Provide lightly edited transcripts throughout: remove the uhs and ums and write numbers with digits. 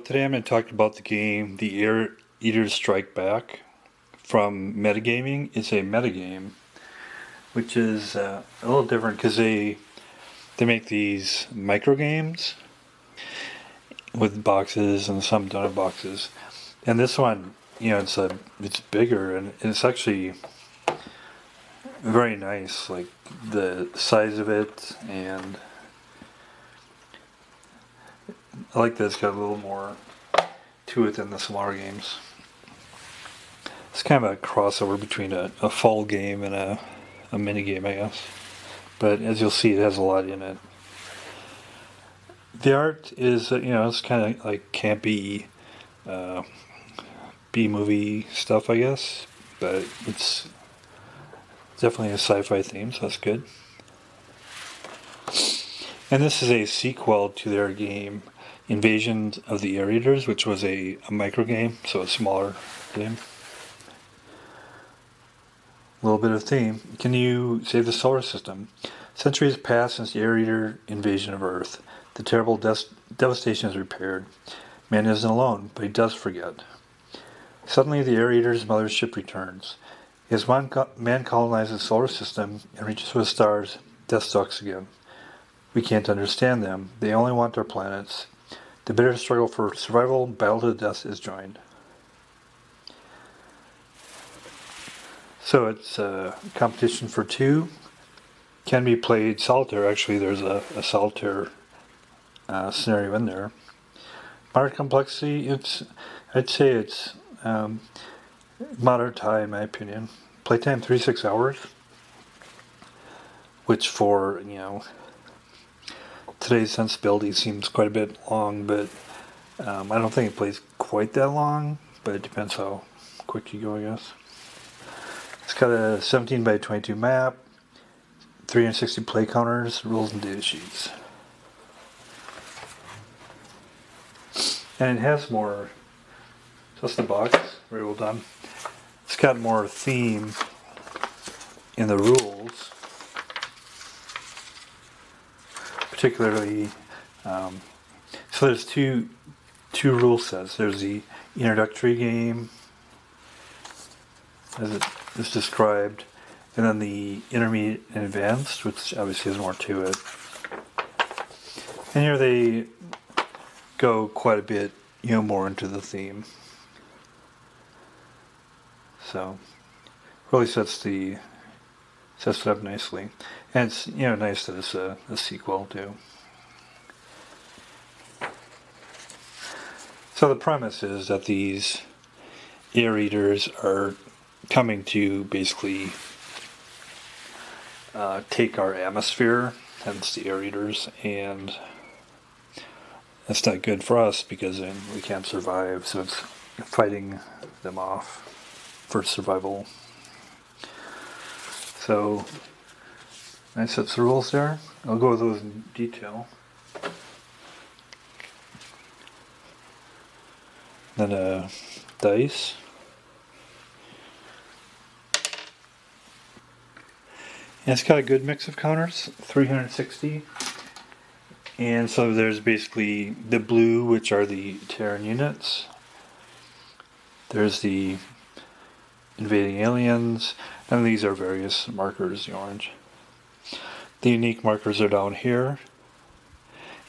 today I'm going to talk about the game The Air Eaters Strike Back from Metagaming. It's a metagame, which is a little different because they make these micro games with boxes, and some don't have boxes. And this one, it's bigger, and it's actually very nice, like the size of it, and I like that it's got a little more to it than the smaller games. It's kind of a crossover between a fall game and a mini game, I guess. But as you'll see, it has a lot in it. The art is, it's kind of like campy B-movie stuff, I guess. But it's definitely a sci-fi theme, so that's good. And this is a sequel to their game Invasion of the Air Eaters, which was a micro game, so a smaller game. A little bit of theme. Can you save the solar system? Centuries passed since the Air Eater invasion of Earth. The terrible devastation is repaired. Man isn't alone, but he does forget. Suddenly the Air Eater's mothership returns. As man colonizes the solar system and reaches for the stars, death stalks again. We can't understand them. They only want our planets. The bitter struggle for survival, battle to the death, is joined. So it's a competition for two. Can be played solitaire. Actually, there's a solitaire scenario in there. Moderate complexity. I'd say it's moderate high, in my opinion. Playtime 36 hours, which for today's sensibility seems quite a bit long, but I don't think it plays quite that long, but it depends how quick you go, I guess. It's got a 17 by 22 map, 360 play counters, rules and data sheets. And it has more, just the box, very well done. It's got more theme in the rules. Particularly, so there's two rule sets. There's the Introductory Game, as it is described, and then the Intermediate and Advanced, which obviously has more to it. And here they go quite a bit, more into the theme. So, really sets it up nicely. And it's, nice that it's a sequel too. So the premise is that these air eaters are coming to basically take our atmosphere, hence the air eaters, and that's not good for us because then we can't survive, so it's fighting them off for survival. So nice sets the rules there. I'll go with those in detail. Then dice. And it's got a good mix of counters, 360. And so there's basically the blue, which are the Terran units. There's the invading aliens, and these are various markers, the orange. The unique markers are down here,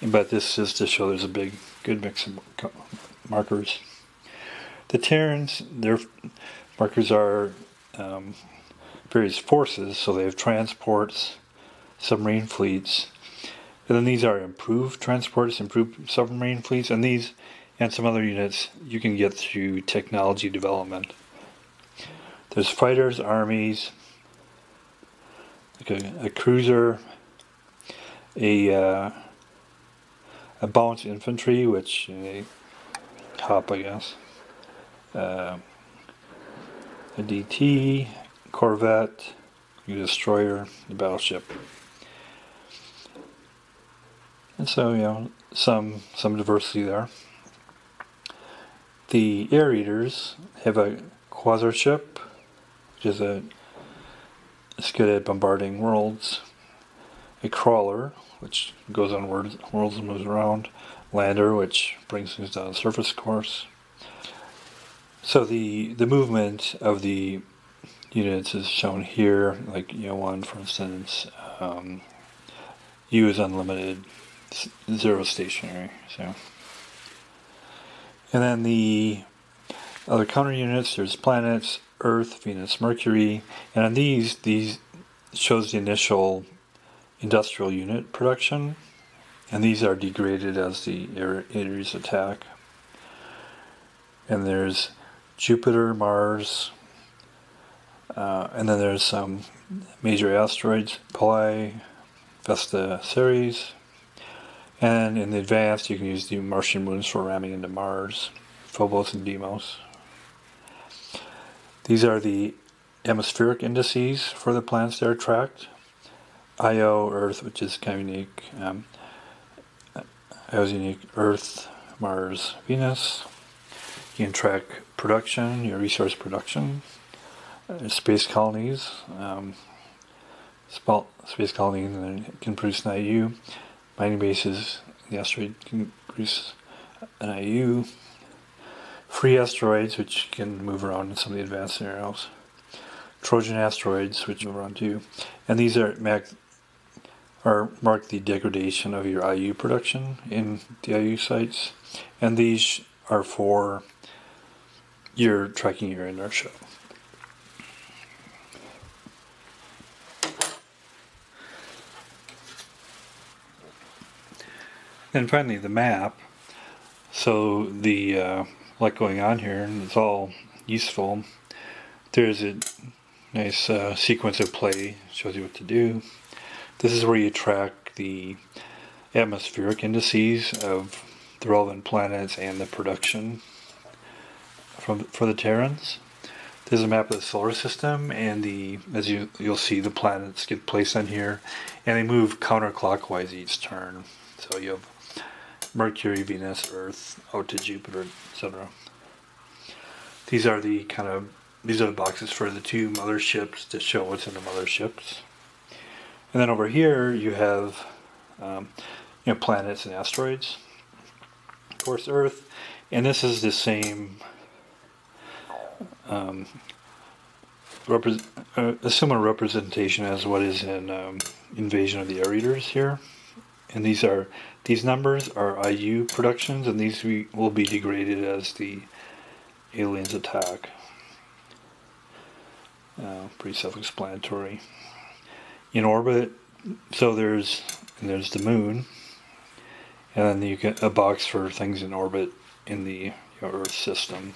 but this is to show there's a good mix of markers. The Terrans, their markers are various forces, so they have transports, submarine fleets, and then these are improved transports, improved submarine fleets, and these and some other units you can get through technology development. There's fighters, armies, like a cruiser, a balanced infantry, which top, I guess, a DT, corvette, a destroyer, a battleship, and so some diversity there. The air eaters have a quasar ship, which is it's good at bombarding worlds. A crawler, which goes on worlds and moves around. lander, which brings things down the surface course. So the movement of the units is shown here, like U1 for instance. U is unlimited, 0 stationary. So, and then the other counter units, there's planets, Earth, Venus, Mercury, and on these shows the initial industrial unit production, and these are degraded as the Ares attack. And there's Jupiter, Mars, and then there's some major asteroids, Poli, Vesta, Ceres, and in the advanced you can use the Martian moons for ramming into Mars, Phobos and Deimos. These are the atmospheric indices for the planets that are tracked. Io, Earth, which is kind of unique. Io is unique. Earth, Mars, Venus. You can track production, your resource production. Space colonies. Space colonies and then can produce an IU. Mining bases, the asteroid can produce an IU. Free asteroids, which can move around in some of the advanced scenarios. Trojan asteroids, which move around too. And these are mark the degradation of your IU production in the IU sites. And these are for your tracking your inertia. And finally, the map. So the lot going on here, and it's all useful. There's a nice sequence of play, shows you what to do. This is where you track the atmospheric indices of the relevant planets and the production for the Terrans. There's a map of the solar system, and as you'll see, the planets get placed on here, and they move counterclockwise each turn. So you have Mercury, Venus, Earth, out to Jupiter, etc. These are the boxes for the two motherships to show what's in the motherships. And then over here you have planets and asteroids. Of course, Earth, and this is the same a similar representation as what is in Invasion of the Air Eaters here. And these numbers are IU productions, and these will be degraded as the aliens attack. Pretty self-explanatory. In orbit, so there's the moon, and then you get a box for things in orbit in the Earth system.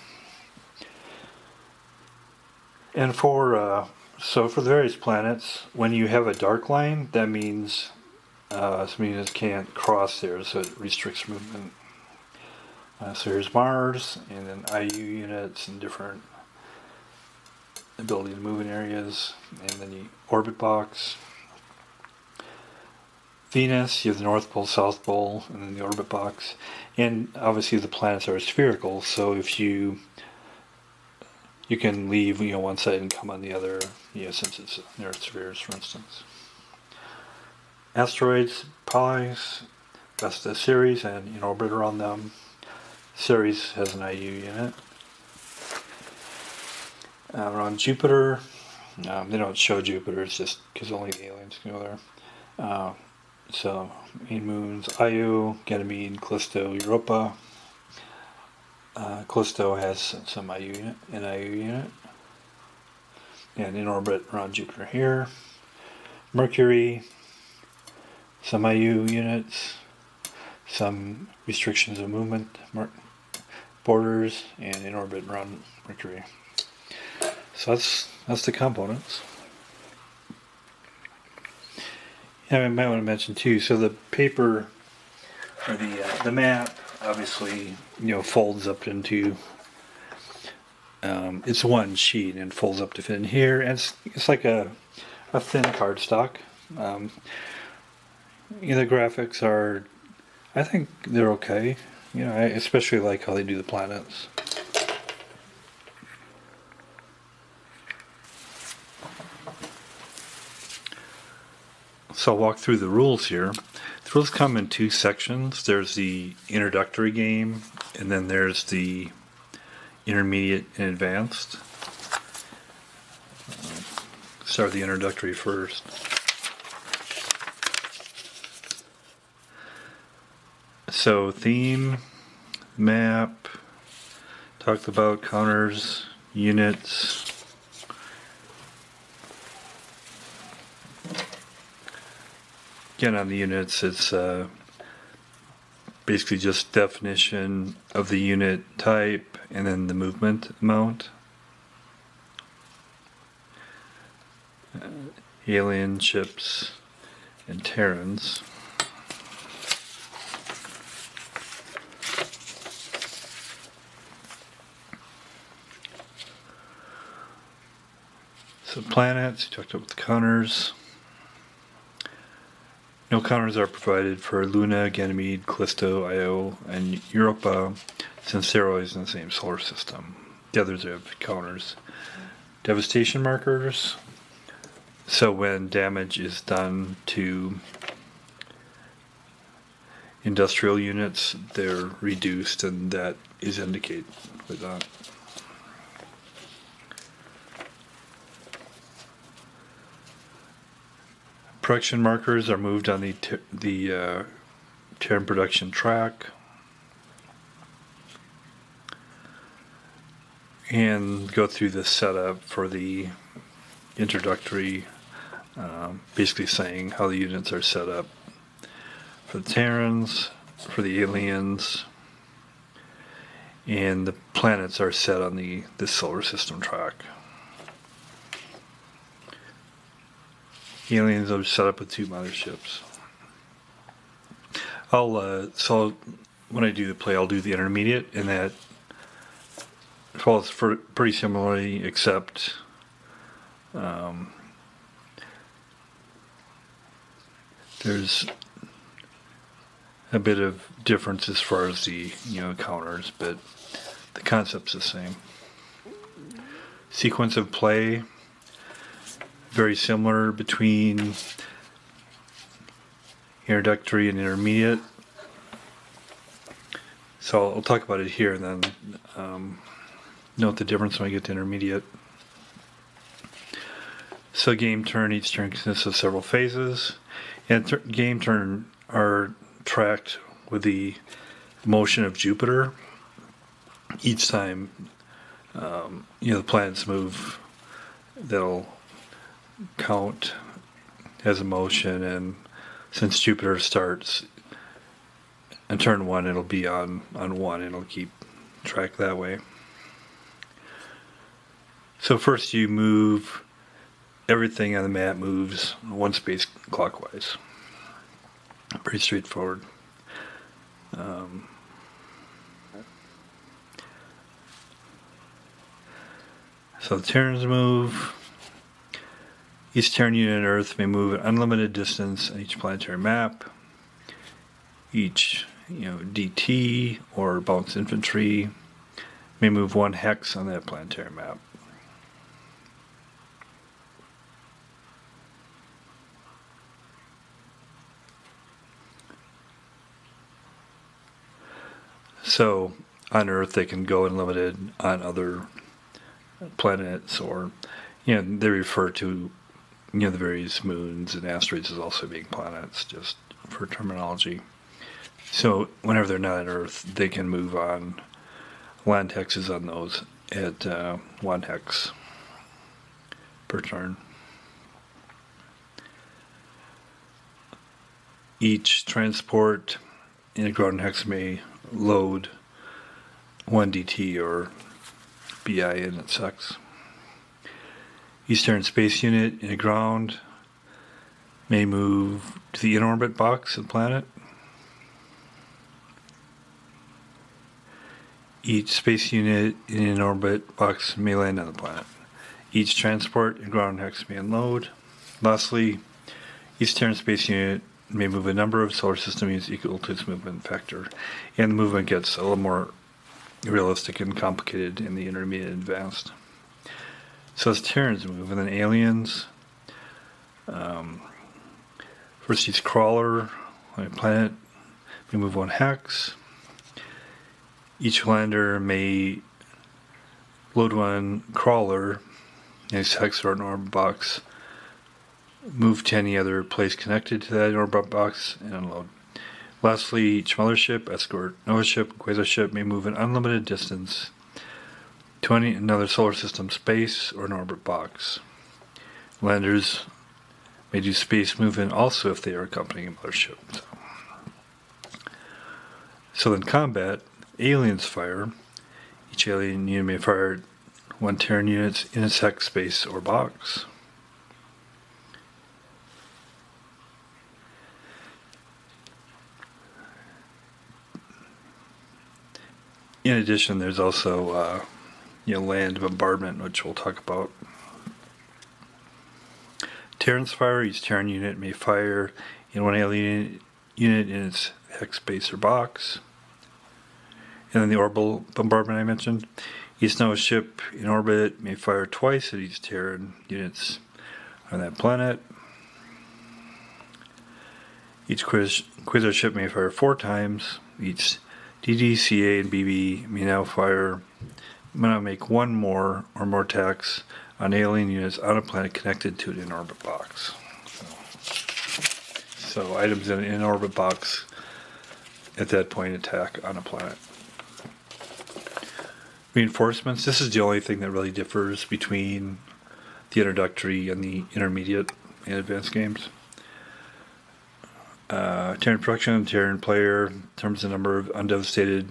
And for the various planets, when you have a dark line, that means some units can't cross there, so it restricts movement. So here's Mars, and then IU units and different ability to move in areas, and then the orbit box. Venus, you have the North Pole, South Pole, and then the orbit box. And obviously the planets are spherical, so if you can leave one side and come on the other, since it's near spheres, for instance. Asteroids, Polis, Vesta, Ceres, and in orbit around them. Ceres has an IU unit. Around Jupiter, they don't show Jupiter, it's just because only the aliens can go there. So, main moons, Io, Ganymede, Callisto, Europa. Callisto has some IU unit, an IU unit. And in orbit around Jupiter here. Mercury, some IU units, some restrictions of movement, borders, and in orbit around Mercury. So that's the components. And I might want to mention too, so the paper, or the map, obviously, folds up into, it's one sheet and folds up to fit in here, and it's like a thin cardstock. The graphics are, I think they're okay. I especially like how they do the planets. So I'll walk through the rules here. The rules come in two sections. There's the introductory game, and then there's the intermediate and advanced. Start with the introductory first. So theme, map, talked about counters, units. Again, on the units, it's basically just definition of the unit type and then the movement amount. Alien ships and Terrans. So planets, you talked about the counters. No counters are provided for Luna, Ganymede, Callisto, Io, and Europa, since they're always in the same solar system. The others have counters. Devastation markers. So when damage is done to industrial units, they're reduced, and that is indicated with that. Production markers are moved on the Terran Production track, and go through the setup for the introductory, basically saying how the units are set up for the Terrans, for the aliens, and the planets are set on the solar system track. Aliens are set up with 2 motherships. So when I do the play, I'll do the intermediate, and that follows pretty similarly, except there's a bit of difference as far as the counters, but the concept's the same. Sequence of play, very similar between introductory and intermediate. So I'll talk about it here and then note the difference when I get to intermediate. So game turn, each turn consists of several phases, and game turn are tracked with the motion of Jupiter. Each time the planets move, they'll count as a motion, and since Jupiter starts on turn 1, it'll be on 1, and it'll keep track that way. So first you move, everything on the map moves 1 space clockwise. Pretty straightforward. So the Terrans move. Each Terran unit on Earth may move an unlimited distance on each planetary map. Each DT or balanced infantry may move 1 hex on that planetary map. So on Earth they can go unlimited, on other planets, or they refer to the various moons and asteroids as also being planets, just for terminology. So whenever they're not on Earth, they can move on land hexes on those at 1 hex per turn. Each transport in a ground hex may load 1 DT or BI in its hex. Eastern Space Unit in a ground may move to the in-orbit box of the planet. Each space unit in an in-orbit box may land on the planet. Each transport and ground hex may unload. Lastly, each Terran space unit may move a number of solar system units equal to its movement factor, and the movement gets a little more realistic and complicated in the intermediate and advanced. So as Terrans move, and then aliens. First each crawler on a planet may move 1 hex. Each lander may load 1 crawler in its hex or an orbit box, move to any other place connected to that orbit box, and unload. Lastly, each mothership, escort, Mothership, quasarship may move an unlimited distance to another solar system space or an orbit box. Landers may do space movement also if they are accompanying a mothership. So in combat, aliens fire. Each alien unit may fire 1 Terran unit in its hex space or box. In addition, there's also land bombardment, which we'll talk about. Terrans fire. Each Terran unit may fire in 1 alien unit in its hex space or box. And then the orbital bombardment I mentioned. Each Nova ship in orbit may fire twice at each Terran units on that planet. Each quasar ship may fire 4 times. Each DD, CA, and BB may now make 1 more or more attacks on alien units on a planet connected to an in-orbit box. So items in an in-orbit box at that point attack on a planet. Reinforcements. This is the only thing that really differs between the introductory and the intermediate and advanced games. Terran Production, Terran Player determines the number of undevastated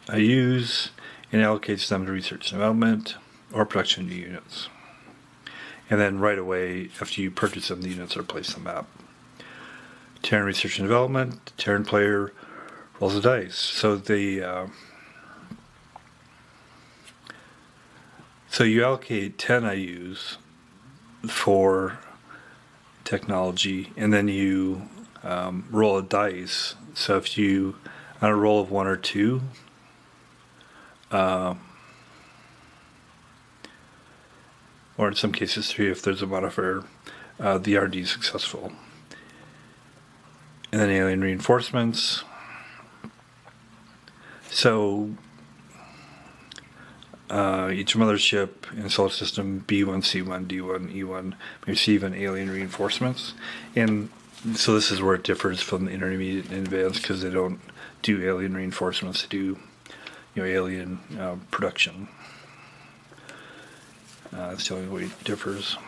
IUs and allocates them to research and development or production units. And then right away, after you purchase them, the units are placed on the map. Terran Research and Development, Terran Player rolls the dice. So so you allocate 10 IUs for technology, and then you roll a dice. So if you, on a roll of 1 or 2, or in some cases 3 if there's a modifier, the R&D is successful. And then alien reinforcements. So each mothership in the solar system B1, C1, D1, E1 may receive an alien reinforcements. And so this is where it differs from the intermediate and advanced, because they don't do alien reinforcements, they do alien production. That's the only way it differs.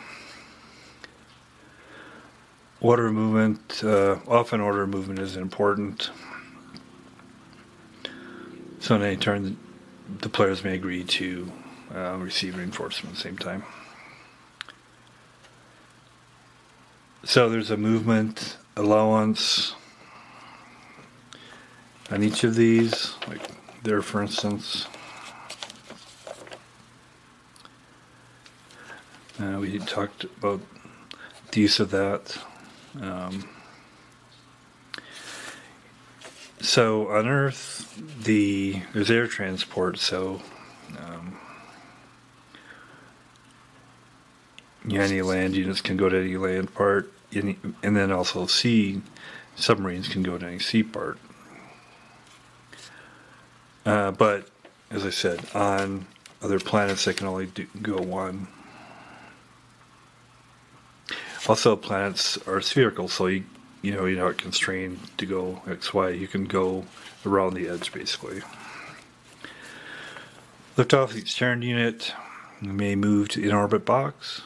Order of movement. Often order of movement is important. So in any turn, the players may agree to receive reinforcement at the same time. So there's a movement allowance on each of these, like there, for instance. We talked about the use of that. So on Earth, there's air transport, so any land units can go to any land part, and then also sea submarines can go to any sea part. But as I said, on other planets they can only go 1. Also, planets are spherical, so you're not constrained to go X, Y. You can go around the edge, basically. Liftoff, each Terran unit may move to in-orbit box.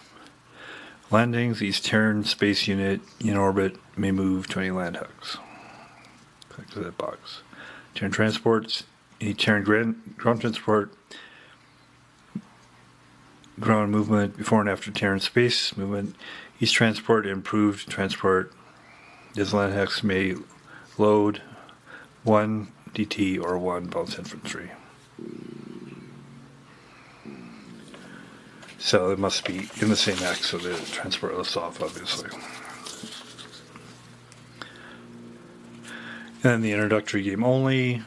Landings, each Terran space unit in orbit may move to any land hex. Back to that box. Terran transports, any Terran ground transport, ground movement before and after Terran space movement. Each transport, improved transport, this land hex may load 1 DT or 1 bounce infantry. So it must be in the same hex, so the transport lifts off, obviously. And then the introductory game only.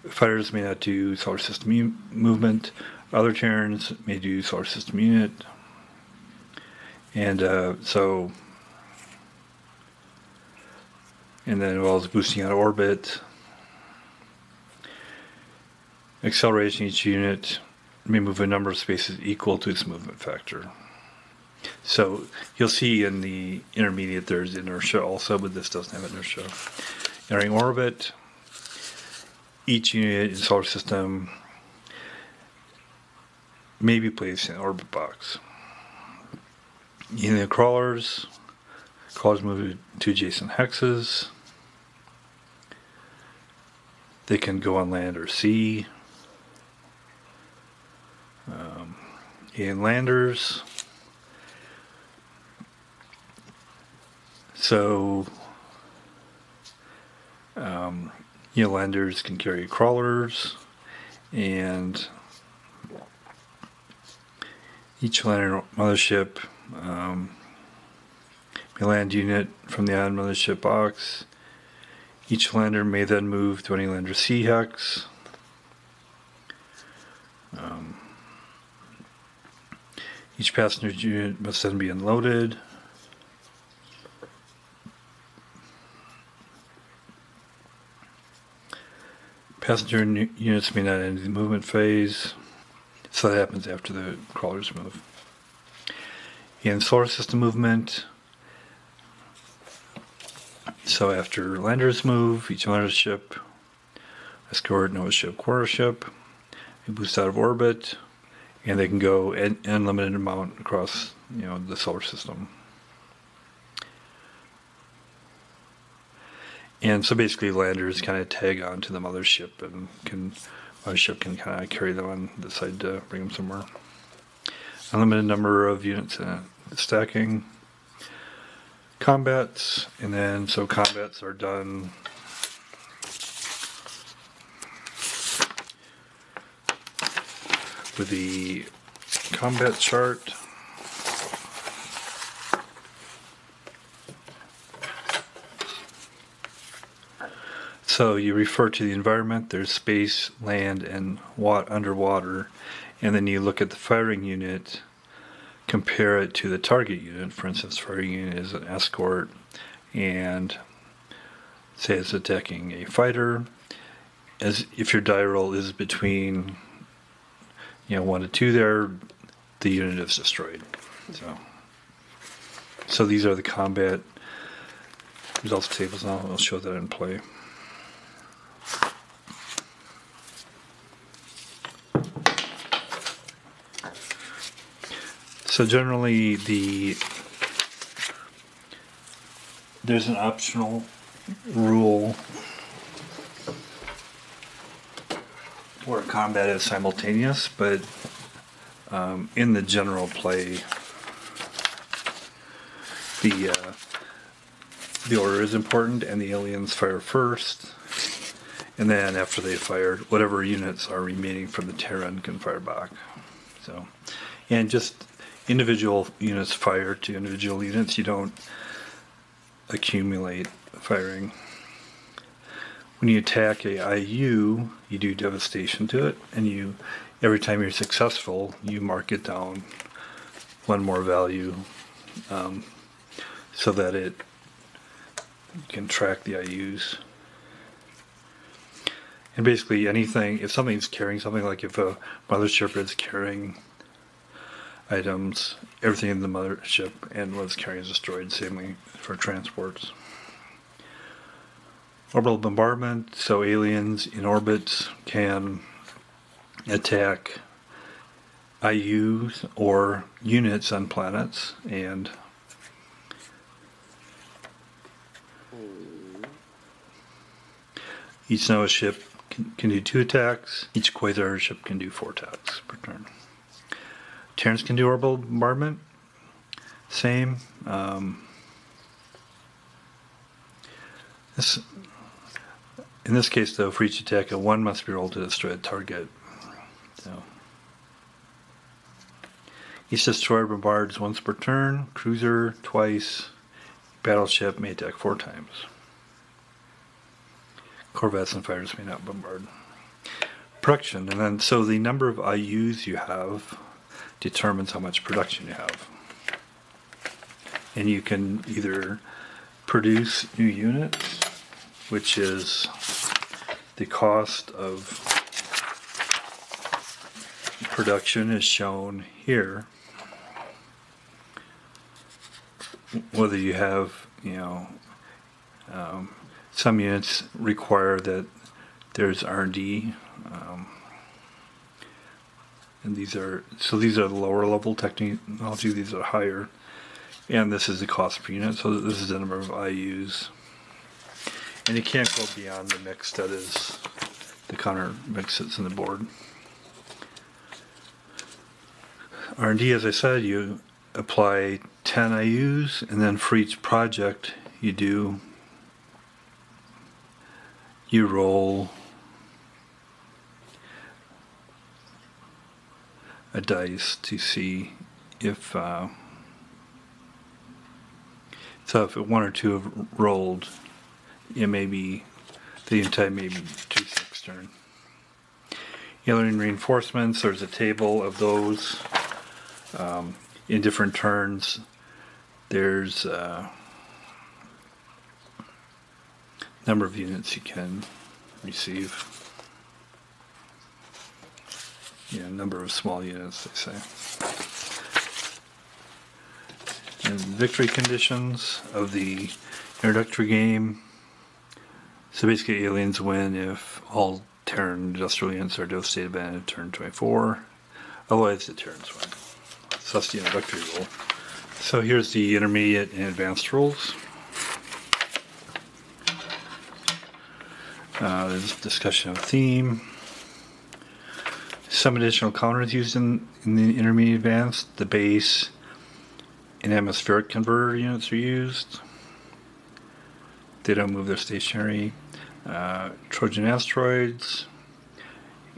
Fighters may not do solar system movement. Other Terrans may do solar system unit. And so and then as well as boosting out of orbit. Acceleration each unit may move a number of spaces equal to its movement factor. So you'll see in the intermediate there's inertia also, but this doesn't have inertia. Entering orbit, each unit in the solar system may be placed in an orbit box. In the crawlers move to adjacent hexes. They can go on land or sea. In landers, so landers can carry crawlers, and each lander mothership may land unit from the island mothership box. Each lander may then move to any lander C hex. Each passenger unit must then be unloaded. Passenger units may not enter the movement phase, so that happens after the crawlers move. In solar system movement, so after landers move, each mothership, escort, nova ship, quarter ship, they boost out of orbit, and they can go an unlimited amount across, the solar system. And so basically landers kind of tag onto the mothership, and mothership can kind of carry them on the side to bring them somewhere. Unlimited number of units stacking. Combats, and then so combats are done with the combat chart. So you refer to the environment, there's space, land, and underwater, and then you look at the firing unit, compare it to the target unit. For instance, firing unit is an escort, and say it's attacking a fighter. As if your die roll is between 1 to 2 there, the unit is destroyed. So these are the combat results tables. Now I'll show that in play. So generally there's an optional rule where combat is simultaneous, but in the general play, the order is important, and the aliens fire first, and then after they fire, whatever units are remaining from the Terran can fire back. So, and just individual units fire to individual units. You don't accumulate firing. When you attack a IU, you do devastation to it, and every time you're successful, you mark it down one more value, so that you can track the IUs. And basically anything, if something's carrying something, like if a mothership is carrying items, everything in the mothership and what's carrying is destroyed. Same way for transports. Orbital bombardment, so aliens in orbits can attack IUs or units on planets, and each nova ship can do 2 attacks. Each quasar ship can do 4 attacks per turn. Terrans can do orbital bombardment. Same. In this case, though, for each attack, a 1 must be rolled to destroy a target. So, each destroyer bombards once per turn. Cruiser twice. Battleship may attack 4 times. Corvettes and fighters may not bombard. Production, and then so the number of IUs you have determines how much production you have. And you can either produce new units which is the cost of production is shown here. Whether you have, some units require that there's R&D, and these are the lower level technology. These are higher, and this is the cost per unit. So this is the number of IUs, and you can't go beyond the mix that is the counter mix that's in the board. R&D, as I said, you apply 10 IUs, and then for each project you roll a dice to see if so if one or two have rolled, it may be the entire maybe 2/6 turn. Alien reinforcements, there's a table of those in different turns. There's number of units you can receive. Number of small units, they say. And victory conditions of the introductory game. So basically, aliens win if all Terran industrial units are devastated by the end of turn 24. Otherwise, the Terrans win. So that's the introductory rule. So here's the intermediate and advanced rules. There's discussion of theme. Some additional counters used in the intermediate advanced. The base and atmospheric converter units are used. They don't move, they're stationary. Trojan asteroids.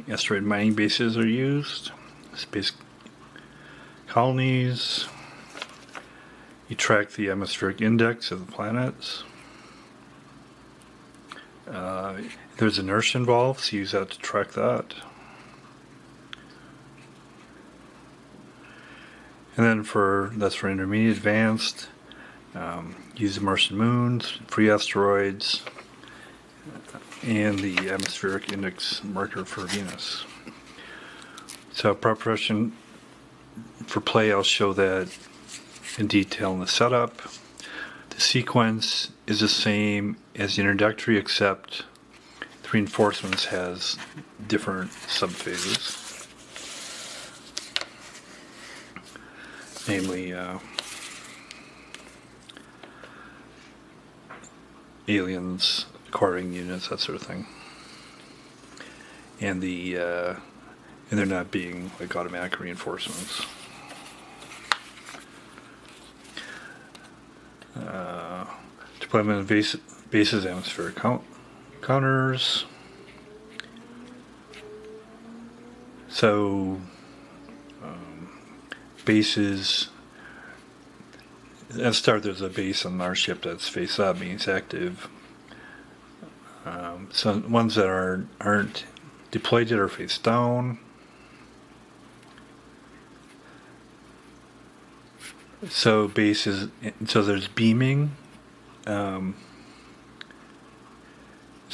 Asteroid mining bases are used. Space colonies. You track the atmospheric index of the planets. There's inertia involved, so you use that to track that. And then that's for intermediate advanced. Use the Martian moons, free asteroids, and the atmospheric index marker for Venus. So preparation for play, I'll show that in detail in the setup. The sequence is the same as the introductory, except the reinforcements has different subphases. Namely, aliens, acquiring units, that sort of thing. And they're not being like automatic reinforcements. Deployment of bases, atmospheric counters. So bases. At the start, there's a base on our ship that's face up, means active. So ones that aren't deployed yet are face down. So bases. So there's beaming. So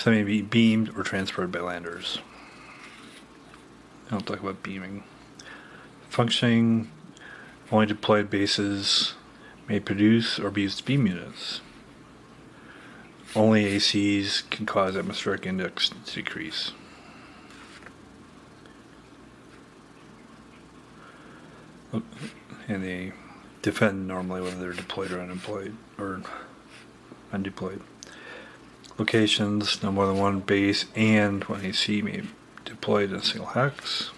they may be beamed or transported by landers. I don't talk about beaming. Functioning. Only deployed bases may produce or be used to beam units. Only ACs can cause atmospheric index to decrease. And they defend normally whether they're deployed or unemployed or undeployed. Locations, no more than one base and one AC may be deployed in a single hex.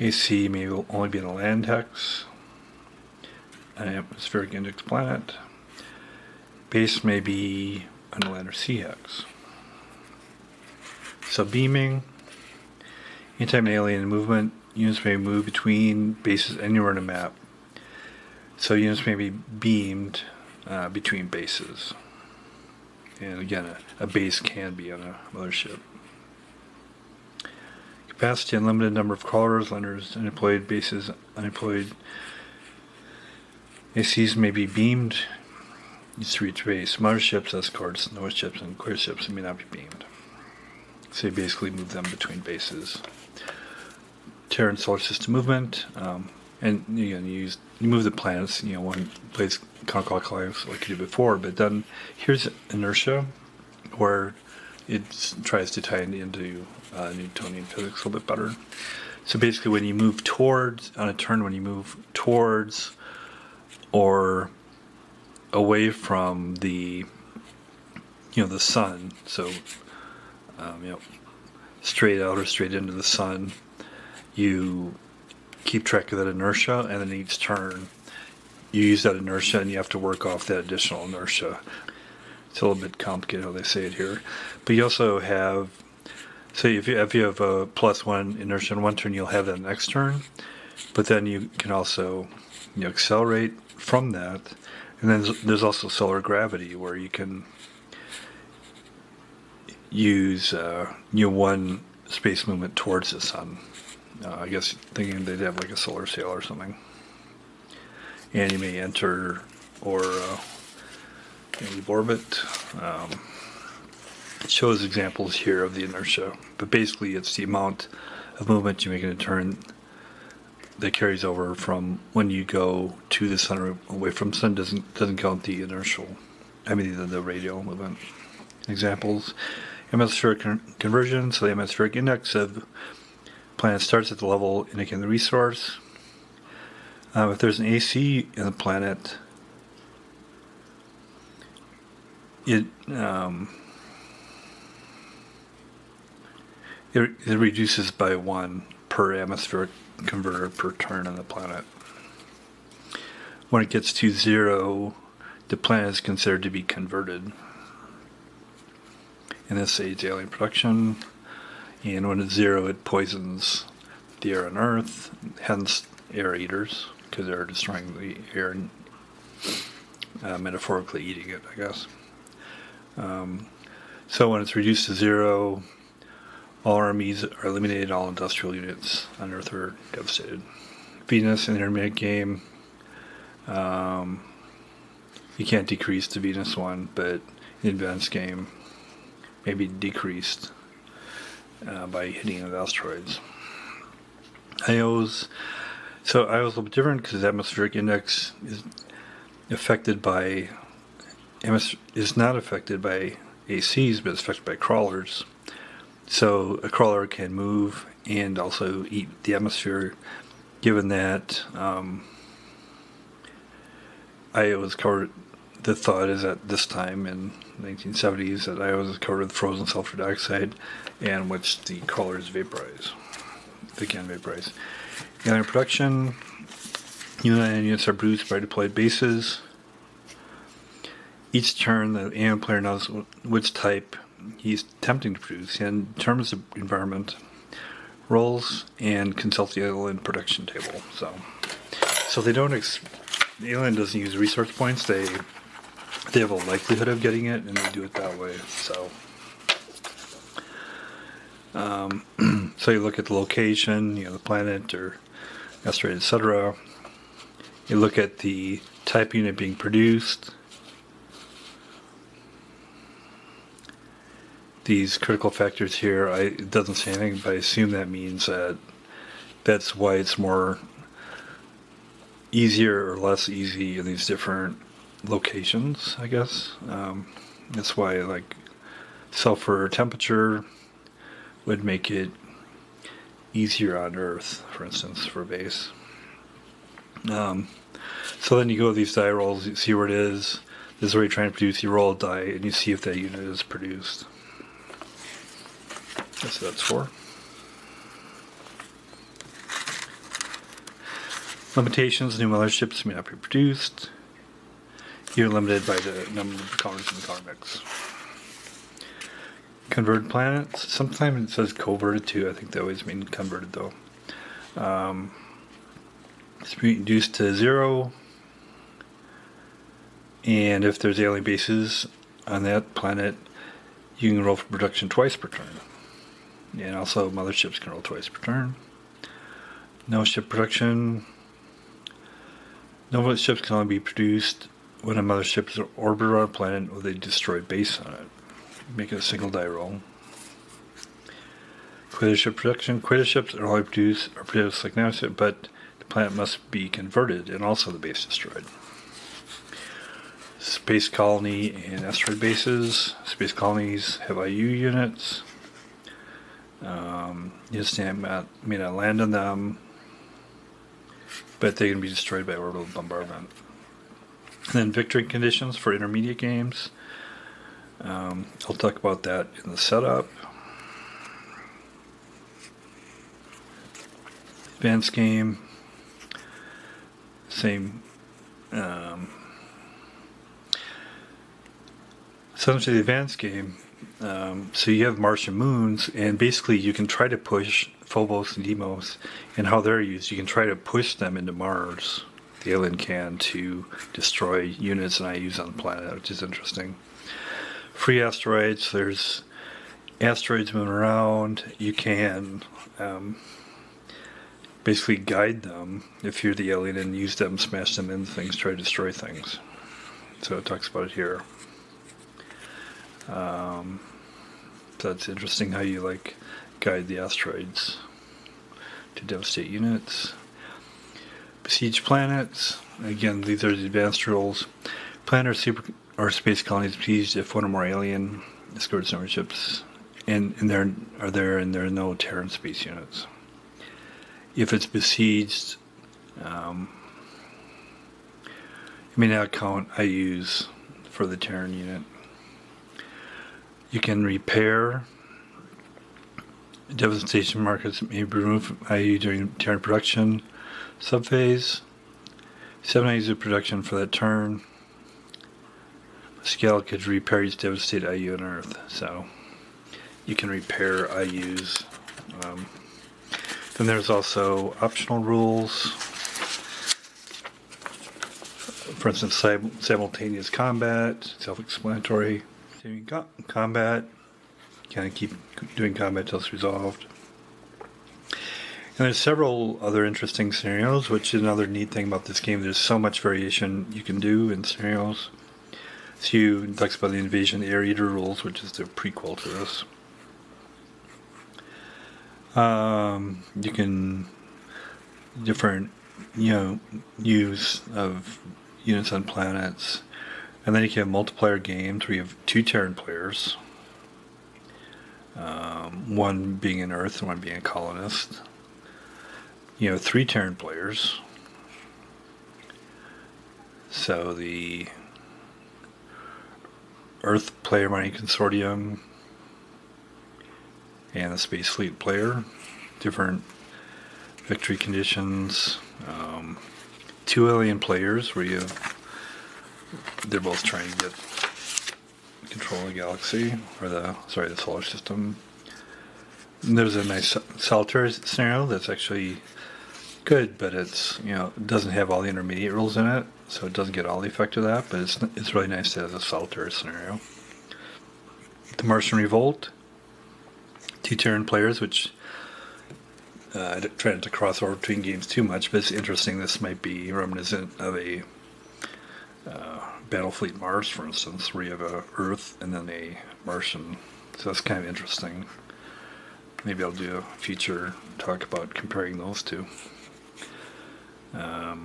AC may only be in a land hex, an atmospheric index planet. Base may be on a land or sea hex. So beaming. Anytime an alien movement, units may move between bases anywhere on a map. So units may be beamed between bases. And again, a base can be on a mothership. Capacity, unlimited number of callers, landers, unemployed bases, unemployed ACs may be beamed Use to reach base. Motherships, escorts, noise ships, and clear ships may not be beamed. So you basically move them between bases. Terran solar system movement, and you move the planets. One place counterclockwise like you did before, but then here's inertia, where it tries to tie it into Newtonian physics a little bit better. So basically, when you move towards on a turn, when you move towards or away from the the sun, so straight out or straight into the sun, you keep track of that inertia, and then each turn you use that inertia and you have to work off that additional inertia. It's a little bit complicated how they say it here, but you also have, so if you have a +1 inertia in one turn, you'll have that next turn, but then you can also accelerate from that. And then there's also solar gravity, where you can use one space movement towards the sun. I guess thinking they'd have like a solar sail or something. And you may enter or leave orbit. It shows examples here of the inertia, but basically it's the amount of movement you make in a turn that carries over from when you go to the sun or away from the sun. Doesn't count the inertial, the radial movement. Examples: atmospheric conversion. So the atmospheric index of planet starts at the level indicating the resource. If there's an AC in the planet, it reduces by 1 per atmospheric converter per turn on the planet. When it gets to 0, the planet is considered to be converted. In this age, alien production. And when it's 0, it poisons the air on Earth, hence air eaters, because they're destroying the air and metaphorically eating it, I guess. So when it's reduced to 0, all armies are eliminated, all industrial units on Earth are devastated. Venus in the intermediate game, you can't decrease to Venus 1, but in the advanced game, maybe decreased by hitting it with asteroids. IOs. So IOs a little bit different because the atmospheric index is not affected by ACs, but it's affected by crawlers. So a crawler can move and also eat the atmosphere, given that Io was covered. The thought is at this time in the 1970s that Io was covered with frozen sulfur dioxide, and which the crawlers vaporize. They can vaporize. Alien production. Units are produced by deployed bases. Each turn, the alien player knows which type he's attempting to produce and determines the environment, rolls, and consults the alien production table. So they don't. The alien doesn't use resource points. They have a likelihood of getting it, and they do it that way. So, so you look at the location, the planet or asteroid, etc. You look at the type unit being produced. These critical factors here, it doesn't say anything, but I assume that means that that's why it's more easier or less easy in these different locations, I guess. That's why, like, sulfur temperature would make it easier on Earth, for instance, for a base. So then you go with these die rolls, you see where it is. This is where you're trying to produce. You roll a die, and you see if that unit is produced. That's what that's for. Limitations: new motherships may not be produced. You're limited by the number of counters in the counter mix. Converted planets. Sometimes it says coverted too. I think they always mean converted though. It's reduced to 0. And if there's alien bases on that planet, you can roll for production twice per turn. And also motherships can roll twice per turn. No ship production. No ships can only be produced when a mothership is orbited around a planet, will they destroy base on it? Make it a single die roll. Ship production. Ships are only produced like Mothership, but the planet must be converted and also the base destroyed. Space colony and asteroid bases. Space colonies have IU units. Units may not land on them, but they can be destroyed by orbital bombardment. And then victory conditions for intermediate games. I'll talk about that in the setup. Advanced game, same. So to the advanced game, so you have Martian moons, and basically you can try to push Phobos and Deimos, and how they're used. You can try to push them into Mars. The alien can, to destroy units and IUs on the planet, which is interesting. Free asteroids. There's asteroids moving around. You can basically guide them if you're the alien and use them, smash them into things, try to destroy things. So it talks about it here. So it's interesting how you like guide the asteroids to devastate units. Besiege planets. Again, these are the advanced rules. Planet or space colonies besieged if one or more alien escorts number ships and there are no Terran space units. If it's besieged, you may not count IUs for the Terran unit. You can repair. Devastation markers may be removed from IU during Terran production subphase. 7 IUs of production for that turn. Scale could repair each devastated IU on Earth, so you can repair IUs. Then there's also optional rules. For instance, simultaneous combat, self-explanatory. Combat, kind of keep doing combat until it's resolved. And there's several other interesting scenarios, which is another neat thing about this game. There's so much variation you can do in scenarios. So it talks about the Invasion Air Eater rules, which is the prequel to this. You can different, use of units on planets. And then you can have multiplayer games where you have 2 Terran players, one being an Earth and one being a colonist. 3 Terran players. So the Earth player mining consortium and the Space Fleet player, different victory conditions. 2 alien players where they're both trying to get control of the galaxy, or the solar system. And there's a nice solitaire scenario that's actually good, but it's it doesn't have all the intermediate rules in it, so it doesn't get all the effect of that. But it's really nice to have a solitaire scenario. The Martian Revolt, 2 Terran players, which I try not to cross over between games too much, but it's interesting. This might be reminiscent of a Battlefleet Mars, for instance, where you have a Earth and then a Martian. So that's kind of interesting. Maybe I'll do a future talk about comparing those two. Let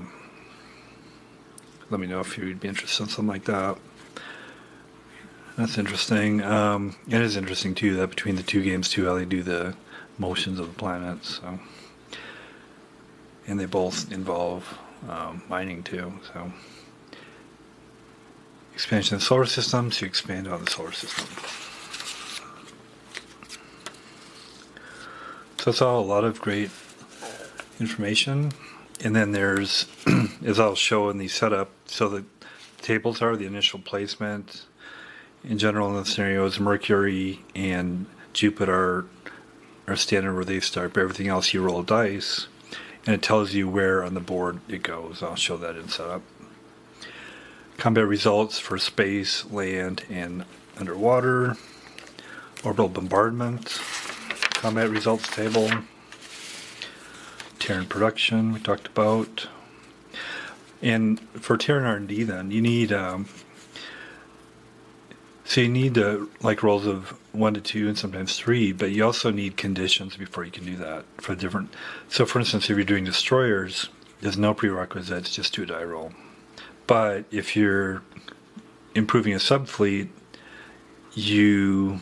me know if you'd be interested in something like that. That's interesting. It is interesting too that between the 2 games too, how they do the motions of the planets. So, and they both involve mining too. So. Expansion of the solar system, so you expand on the solar system. So it's all a lot of great information. And then there's, as I'll show in the setup, so the tables are the initial placement. In general, in the scenarios, Mercury and Jupiter are standard where they start, but everything else you roll dice, and it tells you where on the board it goes. I'll show that in setup. Combat results for space, land, and underwater. Orbital bombardment. Combat results table. Terran production we talked about. And for Terran R&D, then you need so you need like rolls of 1 to 2 and sometimes 3, but you also need conditions before you can do that for different. So, for instance, if you're doing destroyers, there's no prerequisites, just do a die roll. But if you're improving a subfleet, you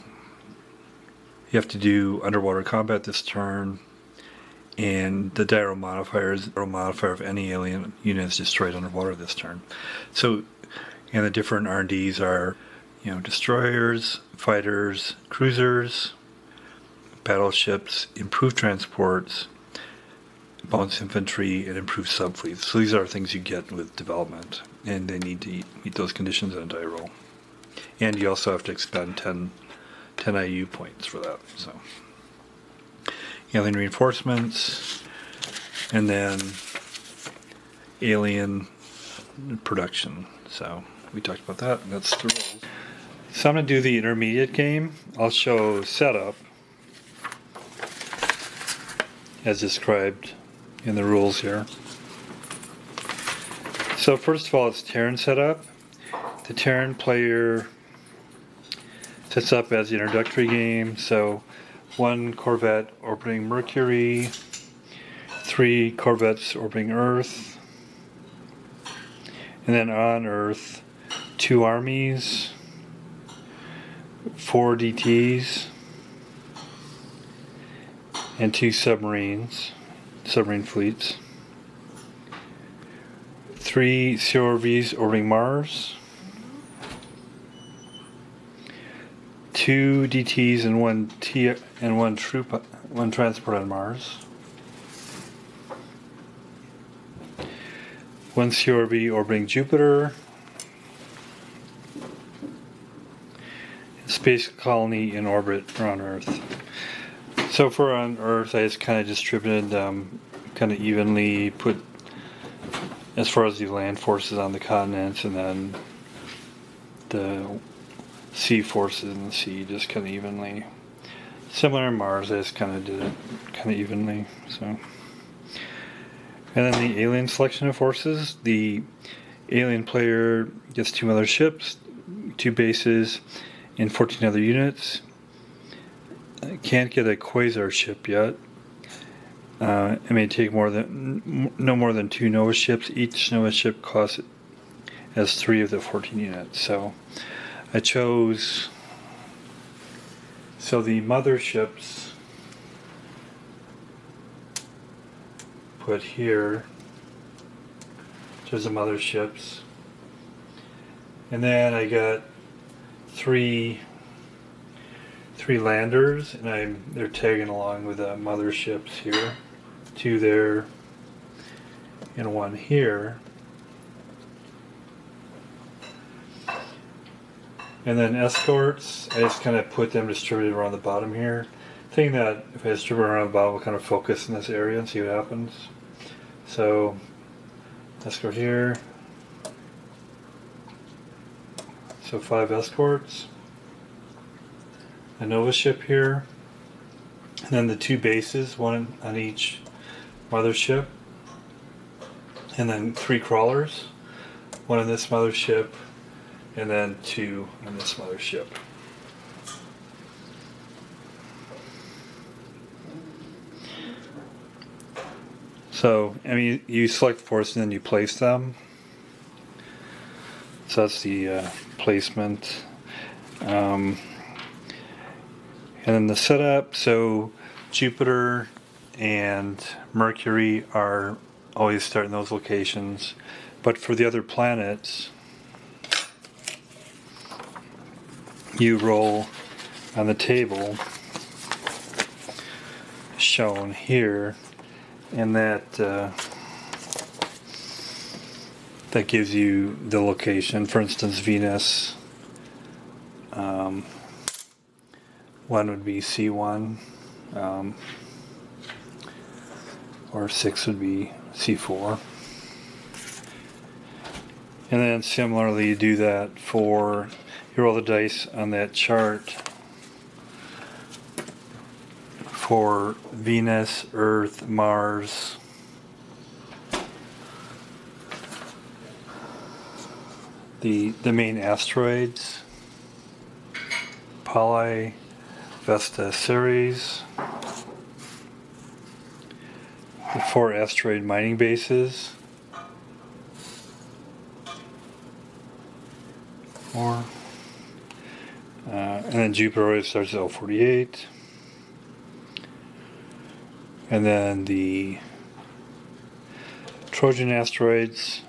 have to do underwater combat this turn, and the die roll modifier is the modifier of any alien units destroyed underwater this turn. So, and the different R&Ds are, you know, destroyers, fighters, cruisers, battleships, improved transports, bonus infantry, and improved subfleets. So these are things you get with development, and they need to meet those conditions on a die roll. And you also have to expend 10 IU points for that. So, alien reinforcements, and then alien production. So we talked about that, and that's the rules. So I'm going to do the intermediate game. I'll show setup as described in the rules here. So first of all, it's Terran setup. The Terran player sets up as the introductory game. So 1 corvette orbiting Mercury, 3 corvettes orbiting Earth, and then on Earth 2 armies, 4 DTs, and 2 submarine fleets, 3 CRVs orbiting Mars, 2 DTs and 1 transport on Mars, 1 CRV orbiting Jupiter, space colony in orbit around Earth. So for on Earth, I just kind of distributed kind of evenly, put as far as the land forces on the continents, and then the sea forces in the sea just kind of evenly. Similar in Mars, I just kind of did it kind of evenly. So, and then the alien selection of forces, the alien player gets 2 motherships, 2 bases, and 14 other units. Can't get a quasar ship yet. It may take no more than 2 Nova ships. Each Nova ship costs as 3 of the 14 units. So I chose. So the motherships put here. There's the motherships, and then I got 3 landers, and they're tagging along with the motherships here. 2 there and 1 here. And then escorts, I just kind of put them distributed around the bottom here. Thinking that if I distribute around the bottom, we'll kind of focus in this area and see what happens. So, escort here. So 5 escorts. A Nova ship here. And then the 2 bases, 1 on each mothership. And then 3 crawlers. 1 on this mothership, and then 2 on this mothership. So, I mean, you select force and then you place them. So that's the placement. And then the setup, so Jupiter and Mercury are always start in those locations. But for the other planets, you roll on the table shown here, and that gives you the location. For instance, Venus, 1 would be C1, or 6 would be C4. And then similarly you do that for, you roll the dice on that chart for Venus, Earth, Mars, the main asteroids: Poly, Vesta Ceres, the 4 asteroid mining bases, and then Jupiter always starts at L48, and then the Trojan asteroids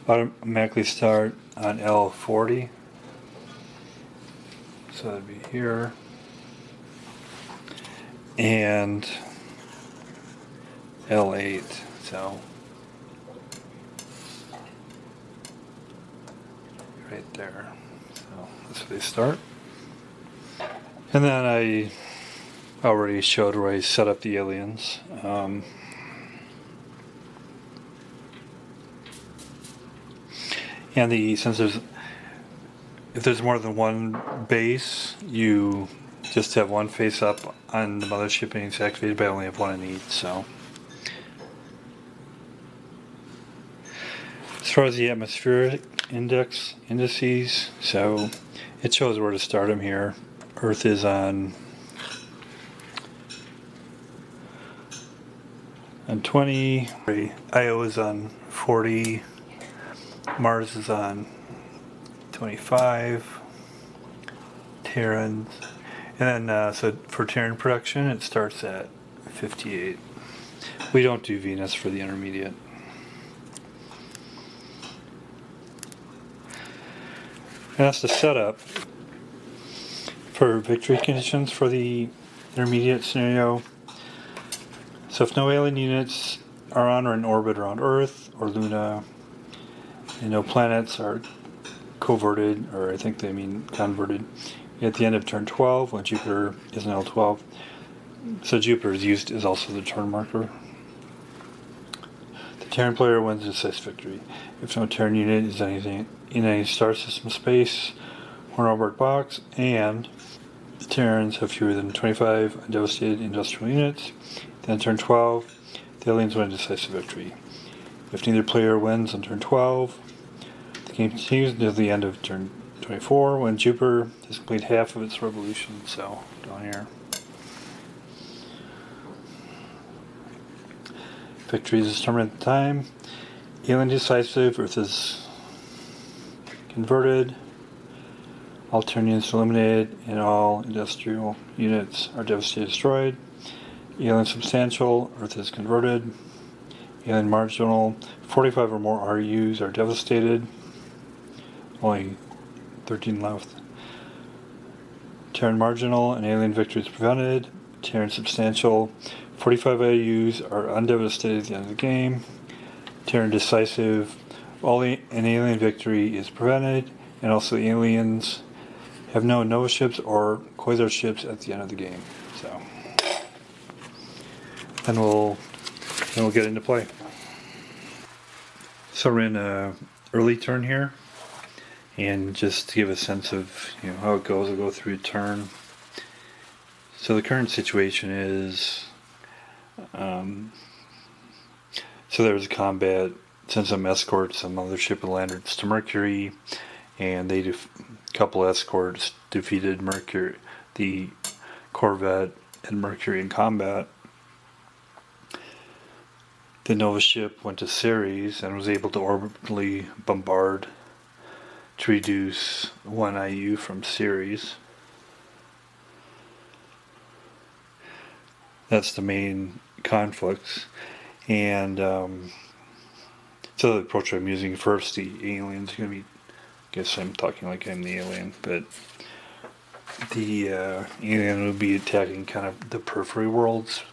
automatically start on L40, so that'd be here, and L8, so right there. So that's where they start. And then I already showed where I set up the aliens. And since if there's more than one base, you just have one face up on the mothership and it's activated, but I only have one in each. So as far as the atmospheric indices, so it shows where to start them here. Earth is on 20, Io is on 40, Mars is on 25, Terrans, and then so for Terran Production it starts at 58. We don't do Venus for the intermediate. And that's the setup for victory conditions for the intermediate scenario. So if no alien units are on or in orbit around Earth or Luna, and no planets are coverted, or I think they mean converted, at the end of turn 12 when Jupiter is in L12. So Jupiter is used as also the turn marker. The Terran player wins a decisive victory. If no Terran unit is anything in any star system space or an orbit box, and the Terrans have fewer than 25 undevastated industrial units, then turn 12, the aliens win a decisive victory. If neither player wins on turn 12, the game continues until the end of turn 24 when Jupiter has completed half of its revolution. So down here. Victory is determined at the time. Alien decisive, Earth is converted. All Terran units are eliminated and all industrial units are devastated, destroyed. Alien substantial, Earth is converted. Alien marginal, 45 or more RUs are devastated. Only 13 left. Terran marginal, and alien victory is prevented. Terran substantial, 45 AUs are undevastated at the end of the game. Terran decisive, an alien victory is prevented, and also the aliens have no Nova ships or Quasar ships at the end of the game. So then we'll get into play. So we're in an early turn here, and just to give a sense of how it goes, I'll go through a turn. So the current situation is, so there was a combat, sent some escorts, some mothership and landed to Mercury, and a couple escorts defeated Mercury, the Corvette and Mercury in combat. The Nova ship went to Ceres and was able to orbitally bombard to reduce 1 IU from Ceres. That's the main conflicts. And so the approach I'm using first, the aliens are going to be, I guess I'm talking like I'm the alien, but the alien will be attacking kind of the periphery worlds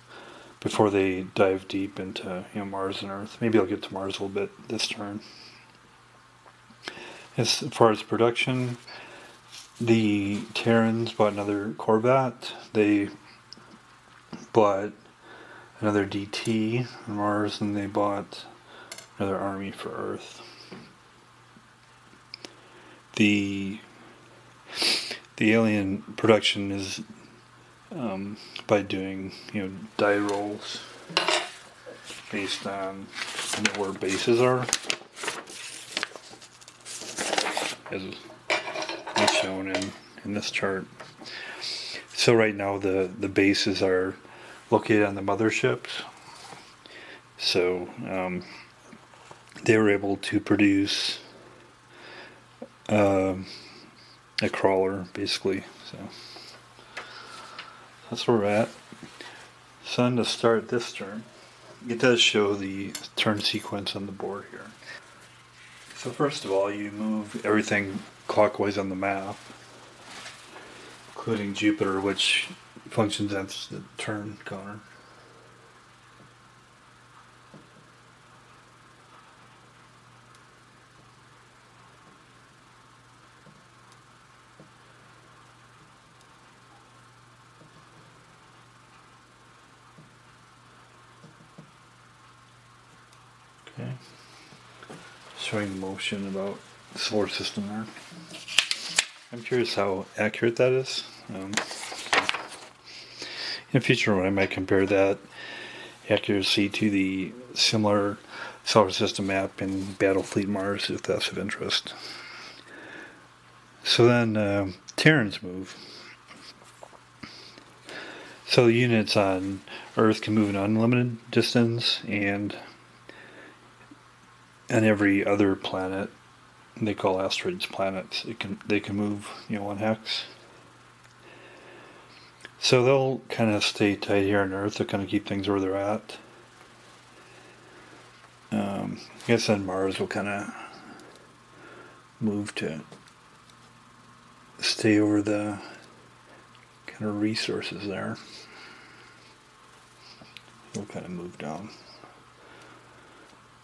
before they dive deep into Mars and Earth. Maybe I'll get to Mars a little bit this turn. As far as production, the Terrans bought another Corvette. They bought another DT on Mars, and they bought another army for Earth. The alien production is by doing die rolls based on where bases are. as is shown in this chart. So right now the bases are located on the motherships. So they were able to produce a crawler, basically. So that's where we're at. So then to start this turn, it does show the turn sequence on the board here. So first of all, you move everything clockwise on the map, including Jupiter, which functions as the turn counter. Okay. Showing motion about the solar system there. I'm curious how accurate that is. In the future, I might compare that accuracy to the similar solar system map in Battlefleet Mars, if that's of interest. So then, Terrans Move. So the units on Earth can move an unlimited distance, and on every other planet, they call asteroids planets, they can move 1 hex. So they'll kind of stay tight here on Earth. They'll kind of keep things where they're at. I guess on Mars will kind of move to stay over the kind of resources there. He'll kind of move down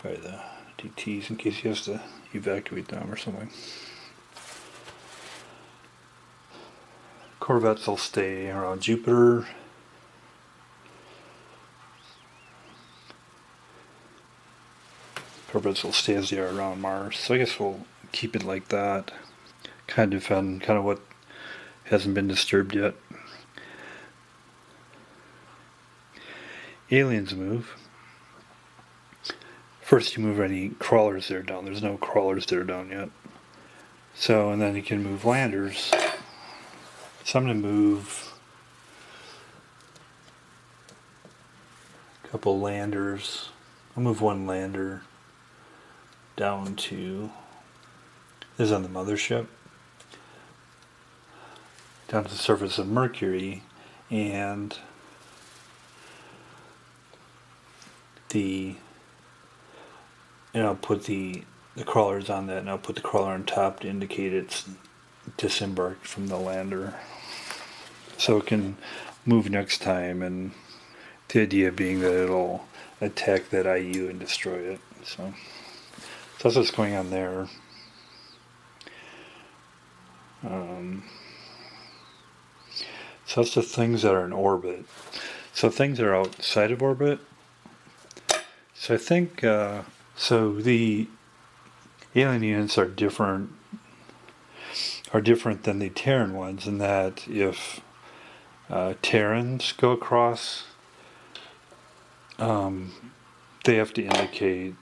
by the DTs in case he has to evacuate them or something. Corvettes will stay around Jupiter. Corvettes will stay as they are around Mars. So I guess we'll keep it like that. Kind of defend kind of what hasn't been disturbed yet. Aliens Move. First you move any crawlers there down. There's no crawlers there down yet. So, and then you can move landers. So I'm going to move a couple landers. I'll move one lander down to, this is on the mothership, down to the surface of Mercury, and I'll put the crawlers on that, and I'll put the crawler on top to indicate it's disembarked from the lander, so it can move next time, and the idea being that it'll attack that IU and destroy it. So that's what's going on there. So that's the things that are in orbit. So things that are outside of orbit. So I think so the alien units are different than the Terran ones, in that if Terrans go across, they have to indicate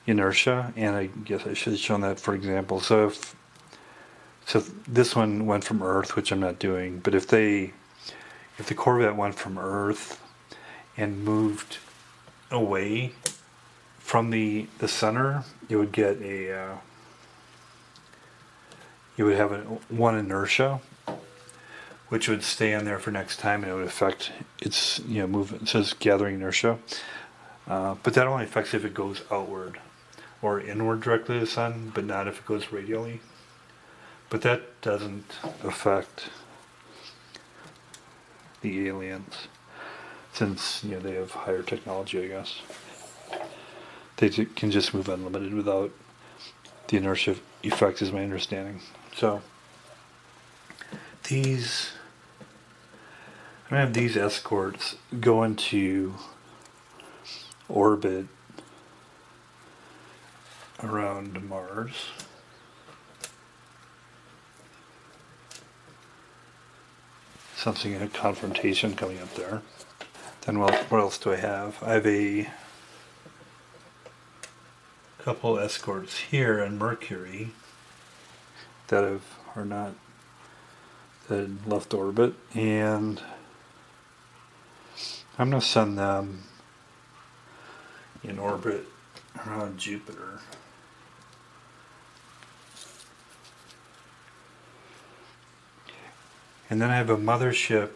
inertia, and I guess I should have shown that for example. So if this one went from Earth, which I'm not doing, but if the Corvette went from Earth and moved away from the center, you would get you would have one inertia, which would stay on there for next time, and it would affect its movement. It says gathering inertia, but that only affects if it goes outward or inward directly to the sun, but not if it goes radially. But that doesn't affect the aliens, since they have higher technology, I guess. They can just move unlimited without the inertia effect, is my understanding. So I'm gonna have these escorts go into orbit around Mars. Something, a confrontation coming up there. Then what else do I have? I have a couple escorts here on Mercury. that are not that had left orbit, and I'm going to send them in orbit around Jupiter. And then I have a mothership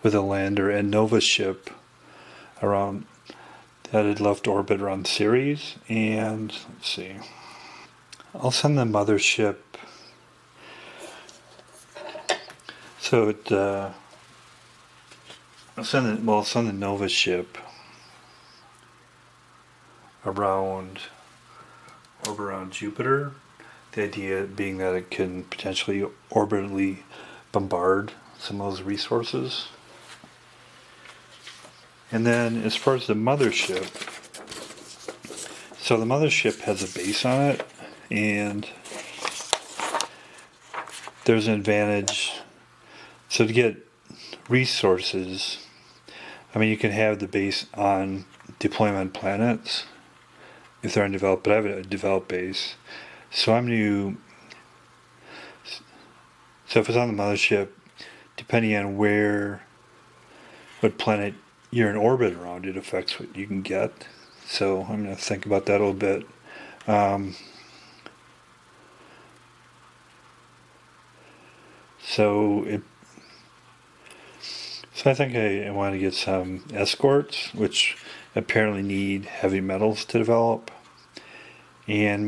with a lander and Nova ship around that had left orbit around Ceres. And let's see, I'll send the mothership. So I'll send the Nova ship around Jupiter. The idea being that it can potentially orbitally bombard some of those resources. And then as far as the mothership, so the mothership has a base on it, and there's an advantage. So to get resources, I mean, you can have the base on deployment planets if they're undeveloped, but I have a developed base. So so if it's on the mothership, depending on what planet you're in orbit around, it affects what you can get. So I'm going to think about that a little bit. So I think I want to get some escorts, which apparently need heavy metals to develop. And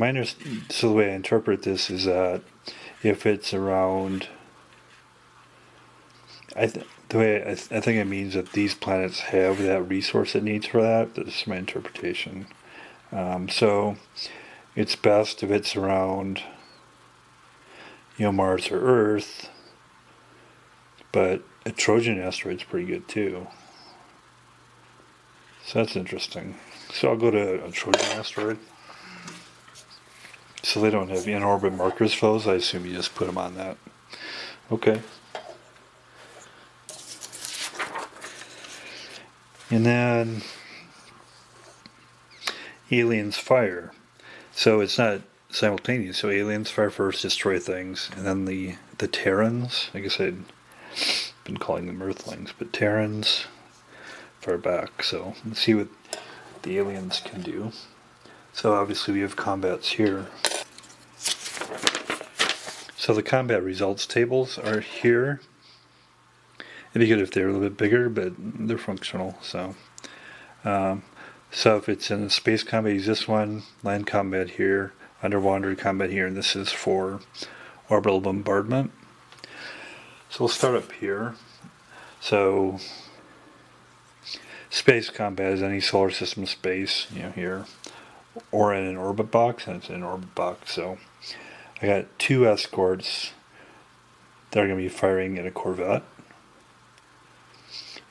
so the way I interpret this is that if it's around, I think it means that these planets have that resource it needs for that. That's my interpretation. So it's best if it's around, Mars or Earth, but a Trojan asteroid's pretty good too. So that's interesting. So I'll go to a Trojan asteroid. So they don't have in-orbit markers for those. I assume you just put them on that. Okay. And then aliens fire. So it's not simultaneous. So aliens fire first, destroy things, and then the Terrans, I guess I'd been calling them Earthlings, but Terrans fire back. So let's see what the aliens can do. So obviously we have combats here. So the combat results tables are here. It'd be good if they were a little bit bigger, but they're functional. So if it's in space combat, use this one. Land combat here. Underwater combat here, and this is for orbital bombardment. So we'll start up here. So space combat is any solar system space, here, or in an orbit box, and it's in an orbit box. So I got 2 escorts that are going to be firing at a corvette.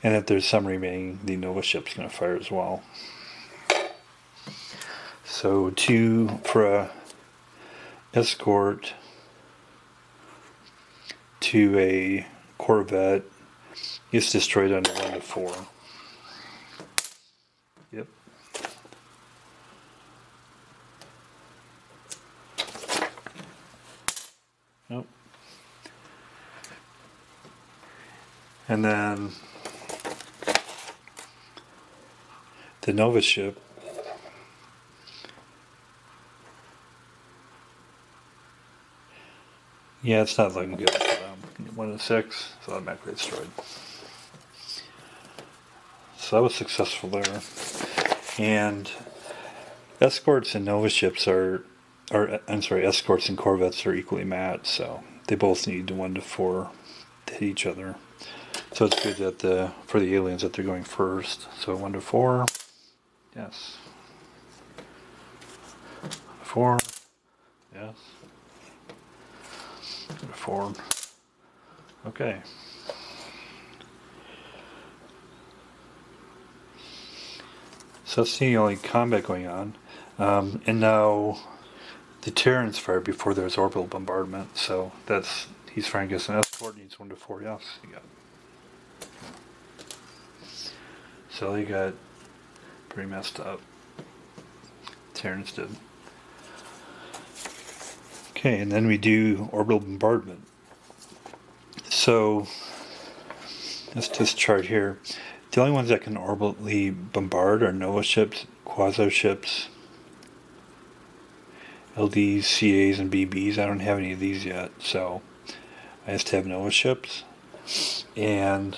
And if there's some remaining, the Nova ship's going to fire as well. So 2 for a escort to a corvette gets destroyed under 1 to 4. Yep. Nope. And then the Nova ship it's not looking good for them. 1 to 6, so automatically destroyed. So that was successful there. And escorts and Nova ships escorts and corvettes are equally matched, so they both need 1 to 4 to hit each other. So it's good that for the aliens that they're going first. So 1 to 4, yes. 4, yes. 4. Okay. So that's the only combat going on. And now the Terrans fire before there's orbital bombardment. So he's firing against an escort, needs 1 to 4, yes. You got it. So they got pretty messed up. Terrans did. Okay, and then we do orbital bombardment. So, that's this chart here. The only ones that can orbitally bombard are NOAA ships, quasi ships, LDs, CAs, and BBs. I don't have any of these yet, so I just have NOAA ships. And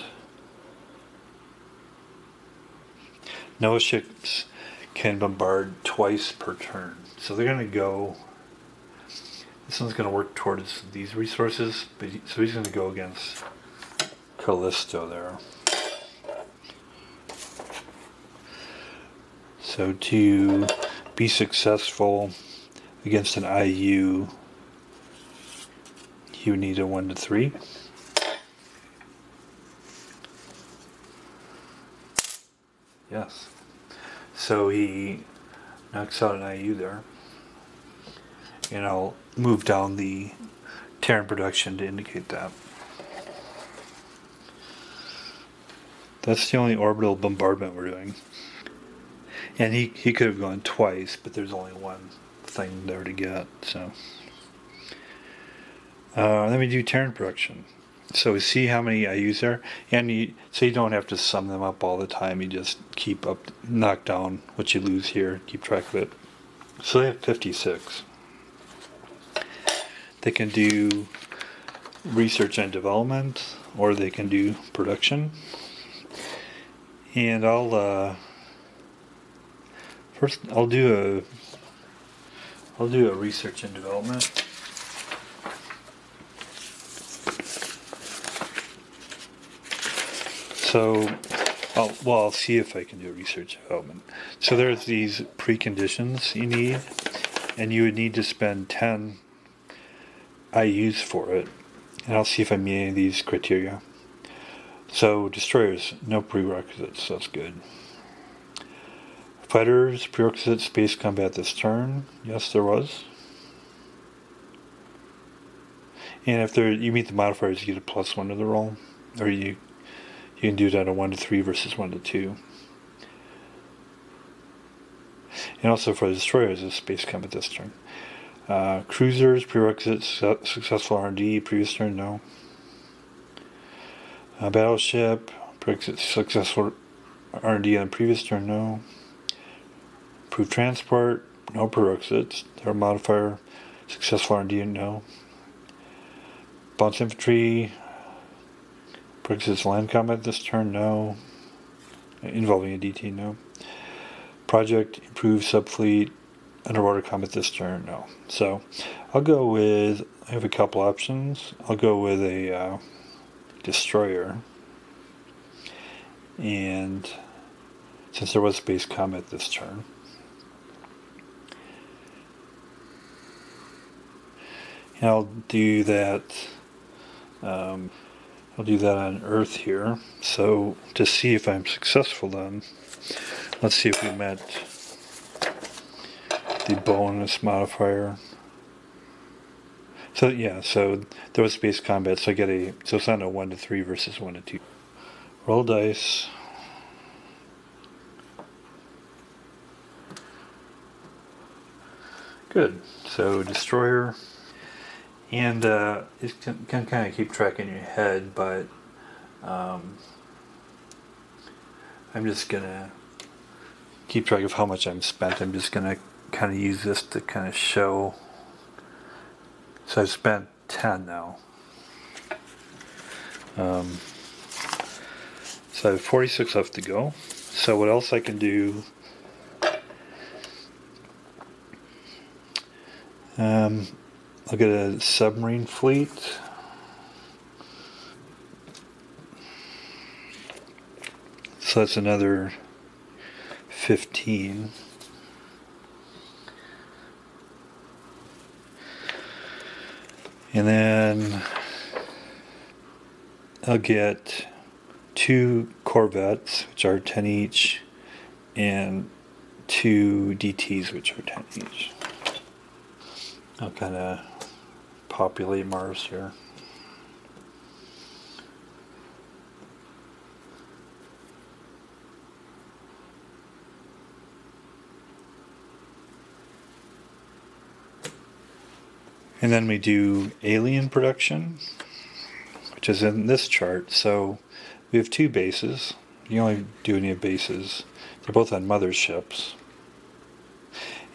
NOAA ships can bombard twice per turn. So they're going to go, this one's going to work towards these resources, but so he's going to go against Callisto there. So to be successful against an IU, you need a 1 to 3. Yes. So he knocks out an IU there. And I'll move down the Terran Production to indicate that. That's the only orbital bombardment we're doing. And he could have gone twice, but there's only one thing there to get. So then we do Terran Production. So we see how many I use there, and so you don't have to sum them up all the time. You just keep up, knock down what you lose here, keep track of it. So they have 56. They can do research and development, or they can do production. And I'll first I'll do a research and development. So, I'll see if I can do a research development. So there's these preconditions you need, and you would need to spend 10 IUs for it. And I'll see if I meet any of these criteria. So destroyers, no prerequisites, so that's good. Fighters, prerequisites, space combat this turn. Yes, there was. And if you meet the modifiers, you get a +1 to the roll, or you can do that on 1 to 3 versus 1 to 2. And also for the destroyers, it's space combat this turn. Cruisers, prerequisites, successful R&D, previous turn, no. Battleship, prerequisites, successful R&D on previous turn, no. Approved transport, no prerequisites. Their modifier, successful R&D, no. Bounce infantry, prerequisites land combat this turn, no. Involving a DT, no. Project, improved subfleet, underwater combat this turn, no. So I'll go with, I have a couple options. I'll go with a destroyer. And since there was space combat this turn. And I'll do that on Earth here. So to see if I'm successful then, let's see if we met the bonus modifier. So yeah, so there was space combat, so I get so it's not a 1 to 3 versus 1 to 2. Roll dice. Good. So destroyer. And you can kind of keep track in your head, but I'm just going to keep track of how much I'm spent. I'm just going to kind of use this to kind of show. So I've spent 10 now. So I have 46 left to go. So what else I can do? I'll get a submarine fleet. So that's another 15. And then I'll get 2 corvettes, which are 10 each, and 2 DTs, which are 10 each. I'll kind of populate Mars here. And then we do alien production, which is in this chart. So we have 2 bases. You only do any bases. They're both on motherships.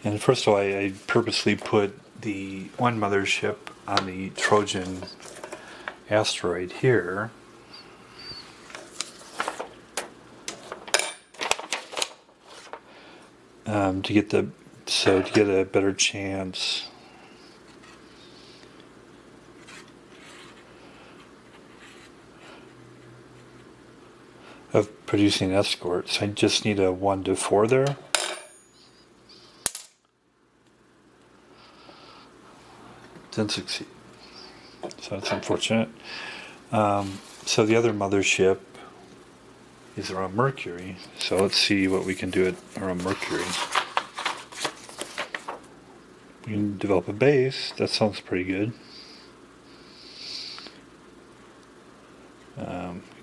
And first of all, I purposely put the one mothership on the Trojan asteroid here. To get a better chance of producing escorts. I just need a 1 to 4 there. Didn't succeed. So that's unfortunate. So the other mothership is around Mercury. So let's see what we can do around Mercury. We can develop a base. That sounds pretty good.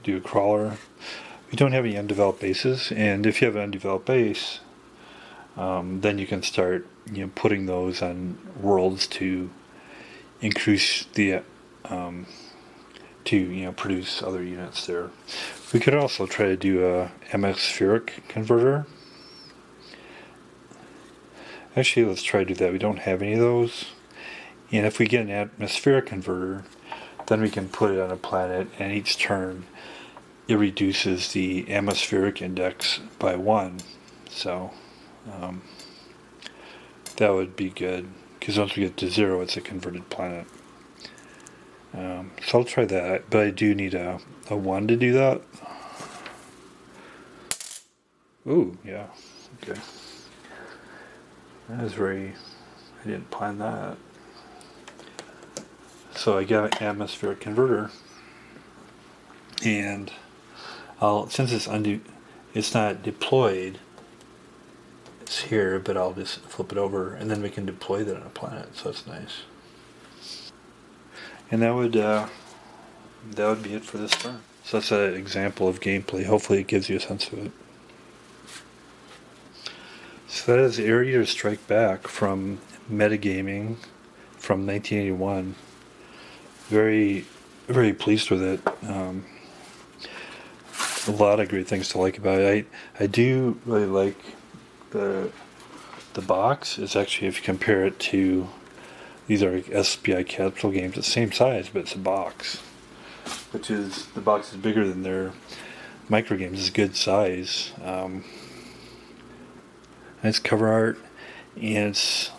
Do a crawler. We don't have any undeveloped bases, and if you have an undeveloped base, then you can start, putting those on worlds to increase the produce other units there. We could also try to do a atmospheric converter. Actually, let's try to do that. We don't have any of those, and if we get an atmospheric converter, then we can put it on a planet, and each turn it reduces the atmospheric index by 1. So that would be good, because once we get to 0, it's a converted planet. So I'll try that, but I do need a 1 to do that. Ooh, yeah, okay. That was I didn't plan that. So I got an atmospheric converter, and since it's not deployed, it's here, but I'll just flip it over, and then we can deploy that on a planet. So that's nice. And that would be it for this turn. So that's an example of gameplay. Hopefully, it gives you a sense of it. So that is Air Eater Strike Back from Metagaming from 1981. Very, very pleased with it. A lot of great things to like about it. I do really like the box. It's actually, if you compare it to, these are SPI capsule games, the same size, but it's a box. The box is bigger than their micro games. It's a good size. Nice cover art, and it's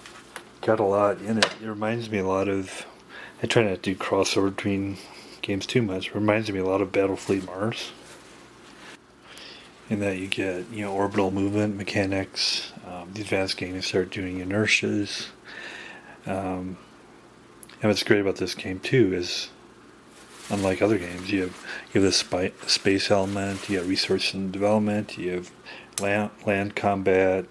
got a lot in it. It reminds me a lot of, I try not to do crossover between games too much. It reminds me a lot of Battlefleet Mars, in that you get orbital movement mechanics. The advanced games start doing inertias. And what's great about this game too is, unlike other games, you have the space element, you have research and development, you have land combat,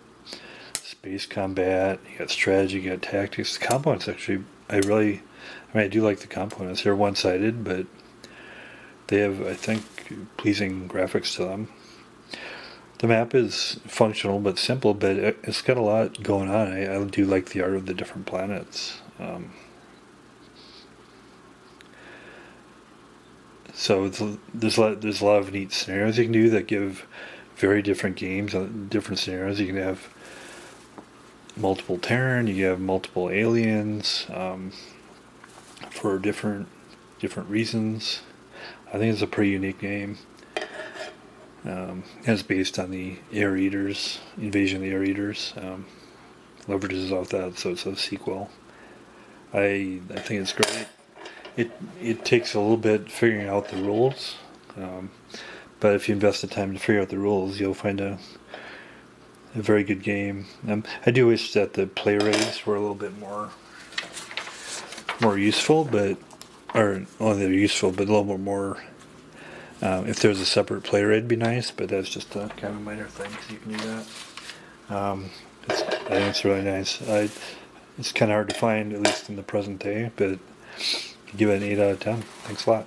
space combat, you got strategy, you got tactics. The components actually, I do like the components. They're one-sided, but they have, I think, pleasing graphics to them. The map is functional but simple, but it's got a lot going on. I do like the art of the different planets. So there's a lot of neat scenarios you can do that give very different games, different scenarios. You can have multiple Terran, you can have multiple aliens for different reasons. I think it's a pretty unique game. And it's based on the Air Eaters, Invasion of the Air Eaters. Leverages off that, so it's a sequel. I think it's great. It takes a little bit figuring out the rules, but if you invest the time to figure out the rules, you'll find a very good game. I do wish that the play rates were a little bit more useful, but they're useful, but a little more. If there's a separate play rate, it'd be nice, but that's just a kind of minor thing, so you can do that. I think it's really nice. It's kind of hard to find, at least in the present day, but give it an 8 out of 10. Thanks a lot.